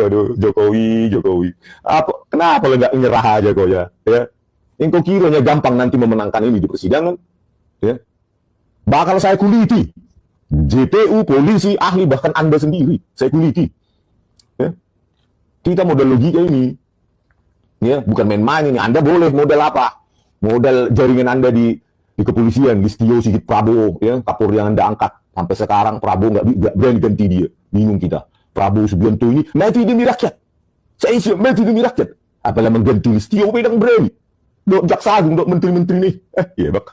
aduh, Jokowi. Kenapa lo nggak nyerah aja kok ya? Yang kau kiranya gampang nanti memenangkan ini di persidangan, ya? Bakal saya kuliti, JPU, polisi, ahli, bahkan Anda sendiri, saya kuliti. Ya? Kita modal logika ini, ya, bukan main-main ini. Anda boleh modal apa? Modal jaringan Anda di kepolisian, di Setio Sigit Prabowo, ya, Kapolri yang Anda angkat. Sampai sekarang Prabowo nggak berani ganti dia. Bingung kita. Prabowo Subianto ini mati demi rakyat. Saya siap mati demi rakyat. Apalagi mengganti Setio Pedang berani. Dok Jaksa Agung, dok menteri-menteri nih. Iya bak.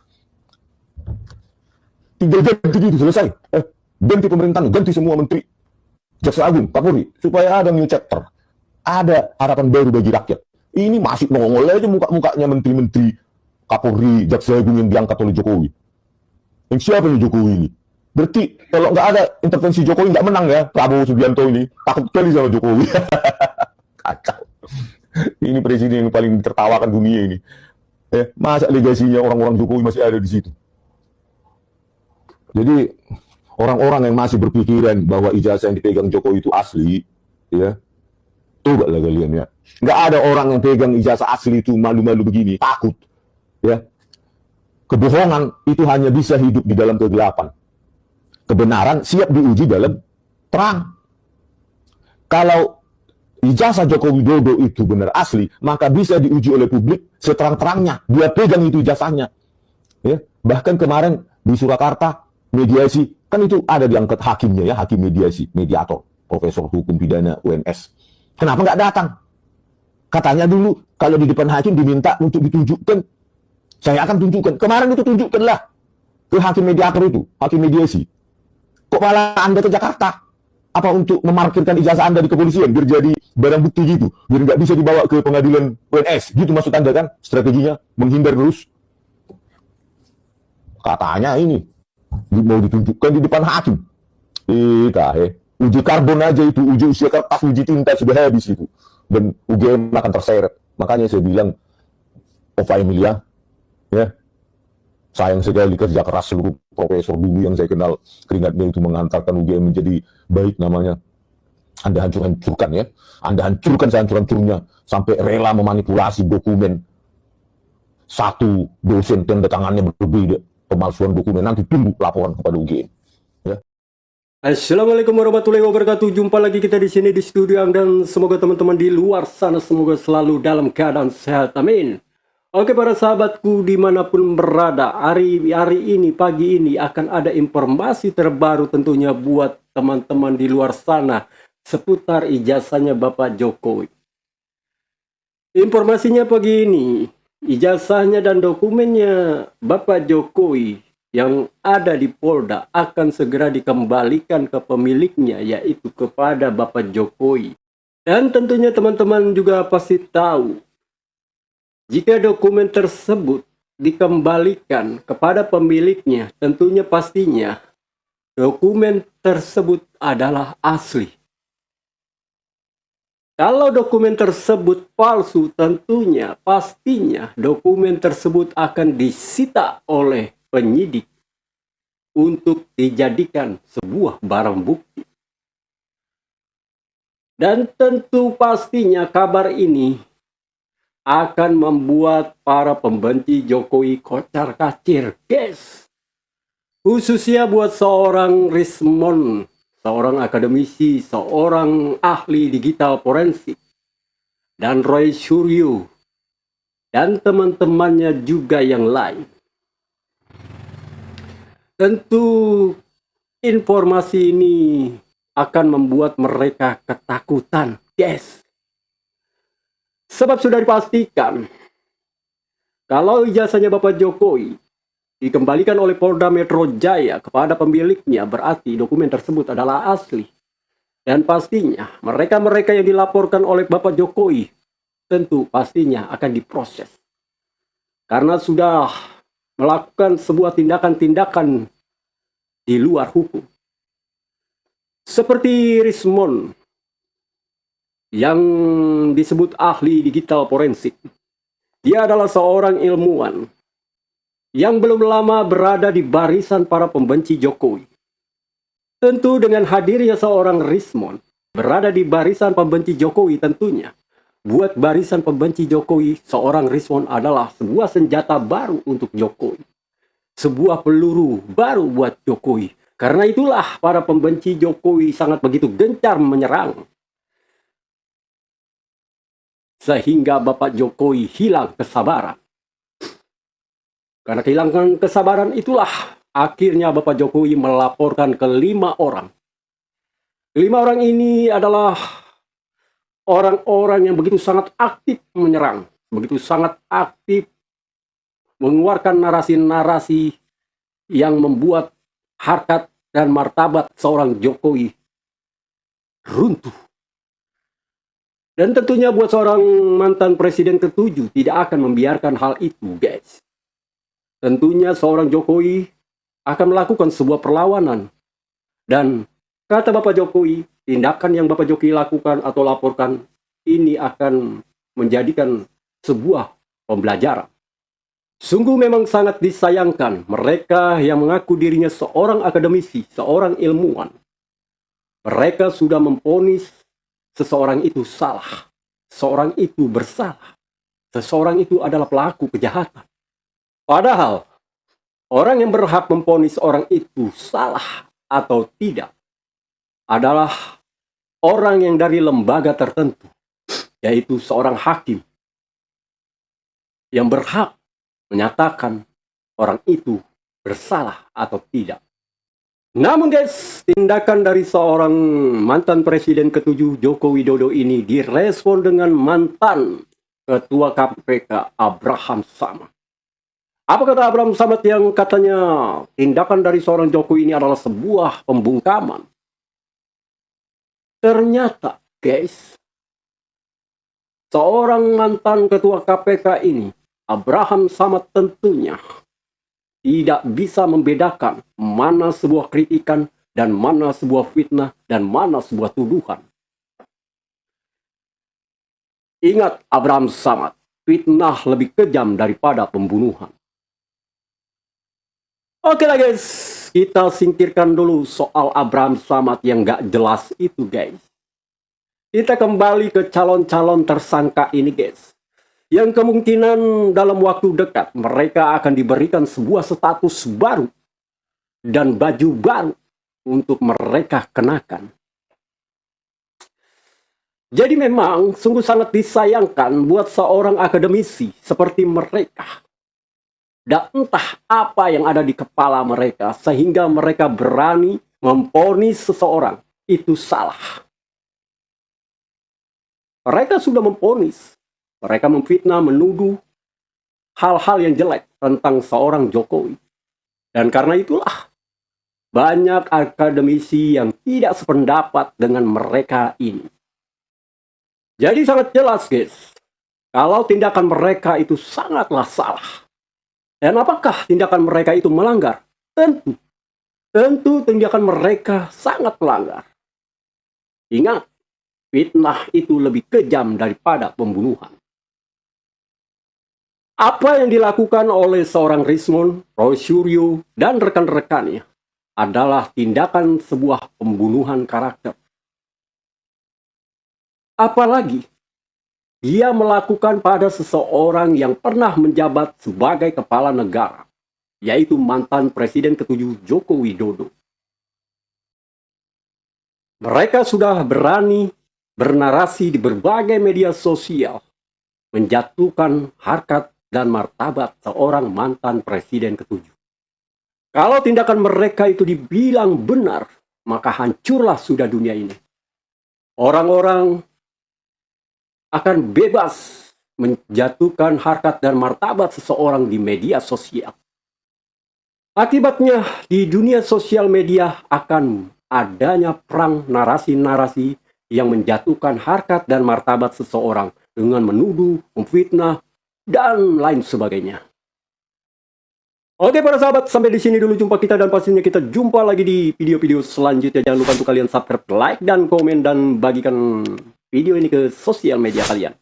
Tinggal ganti gitu selesai. Ganti pemerintahan, ganti semua menteri. Jaksa Agung, Kapolri, supaya ada new chapter. Ada harapan baru bagi rakyat. Ini masih nongol aja muka-mukanya menteri-menteri Kapolri, Jaksa Agung yang diangkat oleh Jokowi. Yang siapa nih Jokowi ini? Berarti kalau nggak ada intervensi Jokowi nggak menang ya Prabowo Subianto ini. Takut sekali sama Jokowi. Kacau. Ini presiden yang paling tertawakan dunia ini. Masa legasinya orang-orang Jokowi masih ada di situ. Jadi orang-orang yang masih berpikiran bahwa ijazah yang dipegang Jokowi itu asli, ya, coba lah kalian ya. Nggak ada orang yang pegang ijazah asli itu malu-malu begini, takut. Ya, kebohongan itu hanya bisa hidup di dalam kegelapan. Kebenaran siap diuji dalam terang. Kalau ijazah Joko Widodo itu benar asli, maka bisa diuji oleh publik seterang-terangnya. Dia pegang itu ijazahnya. Ya, bahkan kemarin di Surakarta mediasi, kan itu ada diangkat hakimnya ya, hakim mediasi, mediator, profesor hukum pidana UNS. Kenapa nggak datang? Katanya dulu kalau di depan hakim diminta untuk ditunjukkan, saya akan tunjukkan. Kemarin itu tunjukkanlah ke hakim mediator itu, hakim mediasi. Kok malah Anda ke Jakarta? Apa untuk memarkirkan ijazah Anda di kepolisian biar jadi barang bukti gitu, biar nggak bisa dibawa ke pengadilan UNS, gitu maksud Anda kan? Strateginya menghindar terus. Katanya ini mau ditunjukkan di depan hakim. Uji karbon aja itu, uji usia kertas, uji tinta sudah habis itu, dan UGM akan terseret. Makanya saya bilang, Ova Emilia, ya, sayang sekali kerja keras seluruh profesor dulu yang saya kenal, keringatnya itu mengantarkan UGM menjadi baik namanya. Anda hancur-hancurkan ya, Anda hancurkan sehancur-hancurnya, sampai rela memanipulasi dokumen. Satu dosen tanda tangannya berbeda, pemalsuan dokumen, nanti tunggu laporan kepada UGM. Ya. Assalamualaikum warahmatullahi wabarakatuh. Jumpa lagi kita di sini di studio dan semoga teman-teman di luar sana semoga selalu dalam keadaan sehat. Amin. Oke para sahabatku dimanapun berada, hari ini, pagi ini akan ada informasi terbaru tentunya buat teman-teman di luar sana seputar ijazahnya Bapak Jokowi. Informasinya pagi ini, ijazahnya dan dokumennya Bapak Jokowi yang ada di Polda akan segera dikembalikan ke pemiliknya, yaitu kepada Bapak Jokowi. Dan tentunya teman-teman juga pasti tahu, jika dokumen tersebut dikembalikan kepada pemiliknya, tentunya pastinya dokumen tersebut adalah asli. Kalau dokumen tersebut palsu, tentunya pastinya dokumen tersebut akan disita oleh penyidik untuk dijadikan sebuah barang bukti. Dan tentu pastinya kabar ini akan membuat para pembenci Jokowi kocar-kacir, guys. Khususnya buat seorang Rismon, seorang akademisi, seorang ahli digital forensik, dan Roy Suryo, dan teman-temannya juga yang lain. Tentu informasi ini akan membuat mereka ketakutan, guys. Sebab sudah dipastikan kalau ijazahnya Bapak Jokowi dikembalikan oleh Polda Metro Jaya kepada pemiliknya, berarti dokumen tersebut adalah asli. Dan pastinya mereka-mereka yang dilaporkan oleh Bapak Jokowi tentu pastinya akan diproses. Karena sudah melakukan sebuah tindakan-tindakan di luar hukum. Seperti Rismon yang disebut ahli digital forensik. Dia adalah seorang ilmuwan yang belum lama berada di barisan para pembenci Jokowi. Tentu dengan hadirnya seorang Rismon, berada di barisan pembenci Jokowi tentunya. Buat barisan pembenci Jokowi, seorang Rizwan adalah sebuah senjata baru untuk Jokowi. Sebuah peluru baru buat Jokowi. Karena itulah para pembenci Jokowi sangat begitu gencar menyerang. Sehingga Bapak Jokowi hilang kesabaran. Karena kehilangan kesabaran itulah akhirnya Bapak Jokowi melaporkan ke 5 orang. 5 orang ini adalah orang-orang yang begitu sangat aktif menyerang, begitu sangat aktif mengeluarkan narasi-narasi yang membuat harkat dan martabat seorang Jokowi runtuh. Dan tentunya buat seorang mantan presiden ke-7 tidak akan membiarkan hal itu, guys. Tentunya seorang Jokowi akan melakukan sebuah perlawanan. Dan kata Bapak Jokowi, tindakan yang Bapak Jokowi lakukan atau laporkan ini akan menjadikan sebuah pembelajaran. Sungguh memang sangat disayangkan mereka yang mengaku dirinya seorang akademisi, seorang ilmuwan. Mereka sudah memvonis seseorang itu salah, seseorang itu bersalah, seseorang itu adalah pelaku kejahatan. Padahal orang yang berhak memvonis orang itu salah atau tidak adalah orang yang dari lembaga tertentu, yaitu seorang hakim yang berhak menyatakan orang itu bersalah atau tidak. Namun guys, tindakan dari seorang mantan presiden ke-7 Joko Widodo ini direspon dengan mantan Ketua KPK Abraham Samad. Apa kata Abraham Samad yang katanya tindakan dari seorang Jokowi ini adalah sebuah pembungkaman? Ternyata guys, seorang mantan Ketua KPK ini, Abraham Samad tentunya tidak bisa membedakan mana sebuah kritikan dan mana sebuah fitnah dan mana sebuah tuduhan. Ingat Abraham Samad, fitnah lebih kejam daripada pembunuhan. Oke lah guys, kita singkirkan dulu soal Abraham Samad yang gak jelas itu guys. Kita kembali ke calon-calon tersangka ini guys. Yang kemungkinan dalam waktu dekat mereka akan diberikan sebuah status baru dan baju baru untuk mereka kenakan. Jadi memang sungguh sangat disayangkan buat seorang akademisi seperti mereka. Dan entah apa yang ada di kepala mereka sehingga mereka berani memvonis seseorang itu salah. Mereka sudah memvonis. Mereka memfitnah, menuduh hal-hal yang jelek tentang seorang Jokowi. Dan karena itulah, banyak akademisi yang tidak sependapat dengan mereka ini. Jadi sangat jelas guys, kalau tindakan mereka itu sangatlah salah. Dan apakah tindakan mereka itu melanggar? Tentu tindakan mereka sangat melanggar. Ingat, fitnah itu lebih kejam daripada pembunuhan. Apa yang dilakukan oleh seorang Rizwan, Roy Suryo, dan rekan-rekannya adalah tindakan sebuah pembunuhan karakter. Apalagi, dia melakukan pada seseorang yang pernah menjabat sebagai kepala negara, yaitu mantan Presiden ke-7 Joko Widodo. Mereka sudah berani bernarasi di berbagai media sosial, menjatuhkan harkat dan martabat seorang mantan presiden ke-7. Kalau tindakan mereka itu dibilang benar, maka hancurlah sudah dunia ini. Orang-orang akan bebas menjatuhkan harkat dan martabat seseorang di media sosial. Akibatnya di dunia sosial media akan adanya perang narasi-narasi yang menjatuhkan harkat dan martabat seseorang dengan menuduh, memfitnah, dan lain sebagainya. Oke para sahabat, sampai di sini dulu jumpa kita dan pastinya kita jumpa lagi di video-video selanjutnya. Jangan lupa untuk kalian subscribe, like, dan komen, dan bagikan video ini ke sosial media kalian.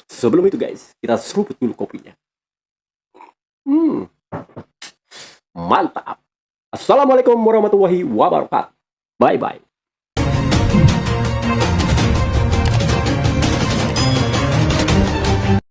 Sebelum itu guys, kita seruput dulu kopinya. Mantap. Assalamualaikum warahmatullahi wabarakatuh. Bye-bye.